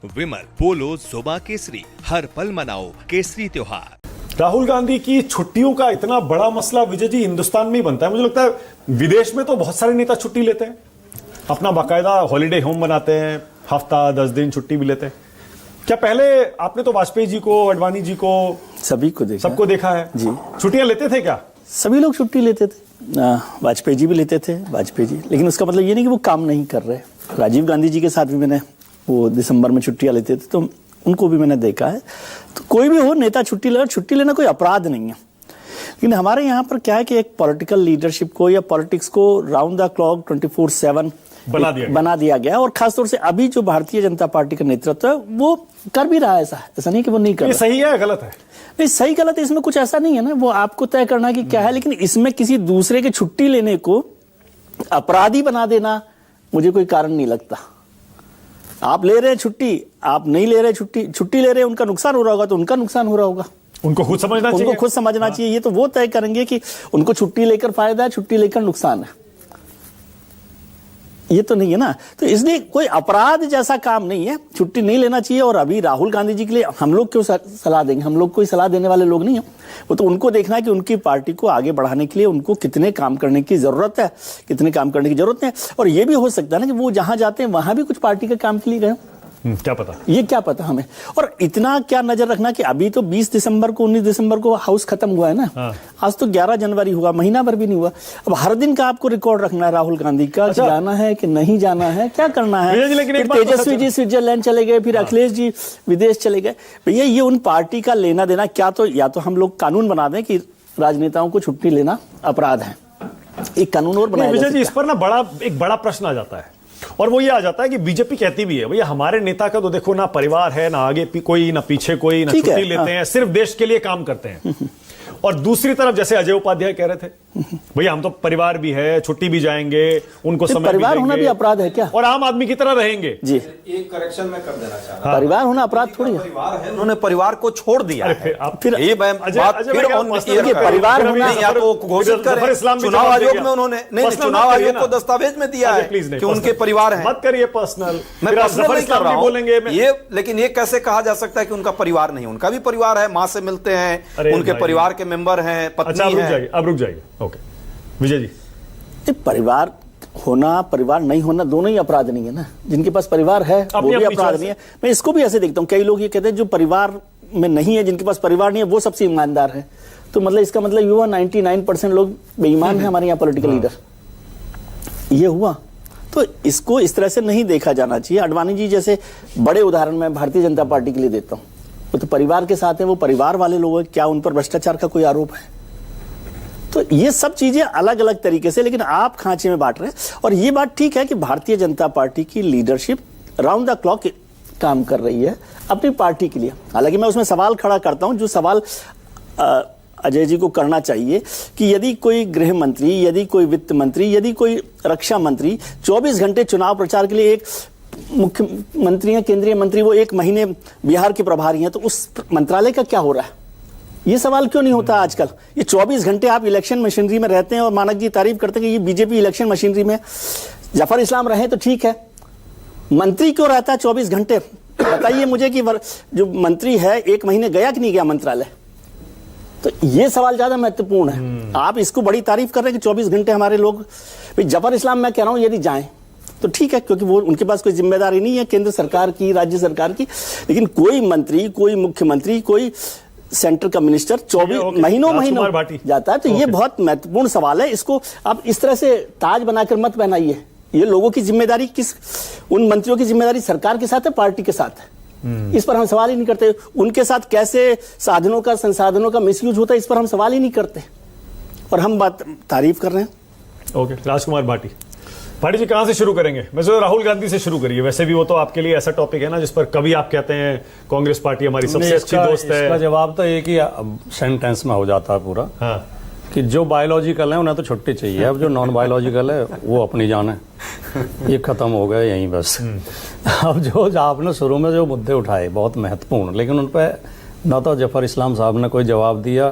विमल पोलो जुबा केसरी, हर पल मनाओ केसरी त्योहार। राहुल गांधी की छुट्टियों का इतना बड़ा मसला विजय जी हिंदुस्तान में ही बनता है। मुझे लगता है विदेश में तो बहुत सारे नेता छुट्टी लेते हैं, अपना बाकायदा हॉलिडे होम बनाते हैं, हफ्ता 10 दिन छुट्टी भी लेते हैं। क्या पहले आपने तो वाजपेयी जी को, अडवाणी जी को, सबको देखा है जी। छुट्टियां लेते थे क्या? सभी लोग छुट्टी लेते थे, वाजपेयी जी भी लेते थे, वाजपेयी जी, लेकिन उसका मतलब ये नहीं कि वो काम नहीं कर रहे। राजीव गांधी जी के साथ भी मैंने वो दिसंबर में छुट्टियां लेते थे, तो उनको भी मैंने देखा है। तो कोई भी हो नेता छुट्टी लेना कोई अपराध नहीं है। लेकिन हमारे यहाँ पर क्या है कि एक पॉलिटिकल लीडरशिप को या पॉलिटिक्स को राउंड द क्लॉक 24/7 बना दिया गया, और खासतौर से अभी जो भारतीय जनता पार्टी का नेतृत्व है वो कर भी रहा है। ऐसा नहीं कि वो नहीं कर रहा। सही है गलत है? नहीं, सही गलत है इसमें कुछ ऐसा नहीं है ना, वो आपको तय करना कि क्या है। लेकिन इसमें किसी दूसरे की छुट्टी लेने को अपराधी बना देना मुझे कोई कारण नहीं लगता। आप ले रहे हैं छुट्टी, आप नहीं ले रहे छुट्टी ले रहे हैं, उनका नुकसान हो रहा होगा तो उनका नुकसान हो रहा होगा, उनको खुद समझना चाहिए। ये तो वो तय करेंगे कि उनको छुट्टी लेकर फायदा है, छुट्टी लेकर नुकसान है। ये तो नहीं है ना, तो इसलिए कोई अपराध जैसा काम नहीं है, छुट्टी नहीं लेना चाहिए। और अभी राहुल गांधी जी के लिए हम लोग क्यों सलाह देंगे? हम लोग कोई सलाह देने वाले लोग नहीं है। वो तो उनको देखना है कि उनकी पार्टी को आगे बढ़ाने के लिए उनको कितने काम करने की जरूरत है, और ये भी हो सकता है ना कि वो जहां जाते हैं वहां भी कुछ पार्टी के काम के लिए गए। क्या पता, ये क्या पता हमें। और इतना क्या नजर रखना कि अभी तो 20 दिसंबर को 19 दिसंबर को हाउस खत्म हुआ है ना। आज तो 11 जनवरी हुआ, महीना भर भी नहीं हुआ। अब हर दिन का आपको रिकॉर्ड रखना है राहुल गांधी का। अच्छा, जाना है कि नहीं जाना है, क्या करना है। फिर तेजस्वी जी स्विट्जरलैंड चले गए, फिर अखिलेश जी विदेश चले गए। भैया ये उन पार्टी का लेना देना क्या, तो या तो हम लोग कानून बना दें कि राजनेताओं को छुट्टी लेना अपराध है, एक कानून और बनाया विजय जी। इस पर ना एक बड़ा प्रश्न आ जाता है, और वो ये आ जाता है कि बीजेपी कहती भी है भैया हमारे नेता का तो देखो ना परिवार है, ना आगे कोई, ना पीछे कोई, ना छुट्टी लेते हैं, सिर्फ देश के लिए काम करते हैं। और दूसरी तरफ जैसे अजय उपाध्याय कह रहे थे भैया हम तो परिवार भी है, छुट्टी भी जाएंगे, उनको समय परिवार होना भी अपराध है क्या? और आम आदमी की तरह रहेंगे जी। एक करेक्शन में कर देना चाह रहा। परिवार होना अपराध थोड़ी है। परिवार है, उन्होंने परिवार को छोड़ दिया है। फिर ये बात फिर परिवार होना या तो घोषित करें, चुनाव आयोग में उन्होंने नहीं, चुनाव आयोग को दस्तावेज में दिया है कि उनके परिवार है। मत करिए पर्सनल, मैं पर्सनल नहीं कर रहा हूं ये, लेकिन ये कैसे कहा जा सकता है कि उनका परिवार नहीं? उनका भी परिवार है, मां से मिलते हैं, उनके परिवार के मेंबर हैं, पत्नी है। अब रुक जाइए। ओके विजय जी, परिवार होना परिवार नहीं होना दोनों ही अपराध नहीं है ना। जिनके पास परिवार है वो भी अपराध नहीं है। मैं इसको भी ऐसे देखता हूँ, कई लोग ये कहते हैं जो परिवार में नहीं है, जिनके पास परिवार नहीं है वो सबसे ईमानदार है। तो मतलब इसका मतलब ये हुआ 99% लोग बेईमान है हमारे यहाँ पॉलिटिकल लीडर, ये हुआ। तो इसको इस तरह से नहीं देखा जाना चाहिए। अडवाणी जी जैसे बड़े उदाहरण मैं भारतीय जनता पार्टी के लिए देता हूँ, वो तो परिवार के साथ है, वो परिवार वाले लोग हैं, क्या उन पर भ्रष्टाचार का कोई आरोप है? तो ये सब चीजें अलग अलग तरीके से, लेकिन आप खांचे में बांट रहे हैं। और ये बात ठीक है कि भारतीय जनता पार्टी की लीडरशिप राउंड द क्लॉक काम कर रही है अपनी पार्टी के लिए। हालांकि मैं उसमें सवाल खड़ा करता हूं, जो सवाल अजय जी को करना चाहिए कि यदि कोई गृह मंत्री, यदि कोई वित्त मंत्री, यदि कोई रक्षा मंत्री 24 घंटे चुनाव प्रचार के लिए, एक मुख्यमंत्री है, केंद्रीय मंत्री, वो 1 महीने बिहार के प्रभारी हैं, तो उस मंत्रालय का क्या हो रहा है? ये सवाल क्यों नहीं होता आजकल? ये 24 घंटे आप इलेक्शन मशीनरी में रहते हैं और मानक जी तारीफ करते हैं कि ये बीजेपी इलेक्शन मशीनरी में। जफर इस्लाम रहे तो ठीक है, मंत्री क्यों रहता है 24 घंटे? बताइए मुझे कि जो मंत्री है 1 महीने गया कि नहीं गया मंत्रालय? तो ये सवाल ज्यादा महत्वपूर्ण है। आप इसको बड़ी तारीफ कर रहे हैं कि 24 घंटे हमारे लोग। जफर इस्लाम मैं कह रहा हूं यदि जाएं तो ठीक है, क्योंकि वो उनके पास कोई जिम्मेदारी नहीं है केंद्र सरकार की, राज्य सरकार की। लेकिन कोई मंत्री, कोई मुख्यमंत्री, कोई सेंटर का मिनिस्टर 24 महीनों जाता है, तो ये बहुत महत्वपूर्ण सवाल है। इसको आप इस तरह से ताज बनाकर मत पहनाइए। ये लोगों की जिम्मेदारी उन मंत्रियों की जिम्मेदारी सरकार के साथ है, पार्टी के साथ है। इस पर हम सवाल ही नहीं करते। उनके साथ कैसे संसाधनों का मिसयूज होता है, इस पर हम सवाल ही नहीं करते, और हम बात तारीफ कर रहे हैं। ओके, राजकुमार भाटी जी कहां से शुरू करेंगे? वैसे राहुल गांधी से शुरू करिए। वैसे भी वो तो आपके लिए ऐसा टॉपिक है ना जिस पर कभी आप कहते हैं कांग्रेस पार्टी हमारी सबसे अच्छी दोस्त है। इसका जवाब तो एक ही सेंटेंस में हो जाता है पूरा। हाँ। कि जो बायोलॉजिकल है उन्हें तो छुट्टी चाहिए, अब जो नॉन बायोलॉजिकल है वो अपनी जान है, ये खत्म हो गया यहीं बस। अब जो आपने शुरू में जो मुद्दे उठाए बहुत महत्वपूर्ण, लेकिन उन पर न तो जफर इस्लाम साहब ने कोई जवाब दिया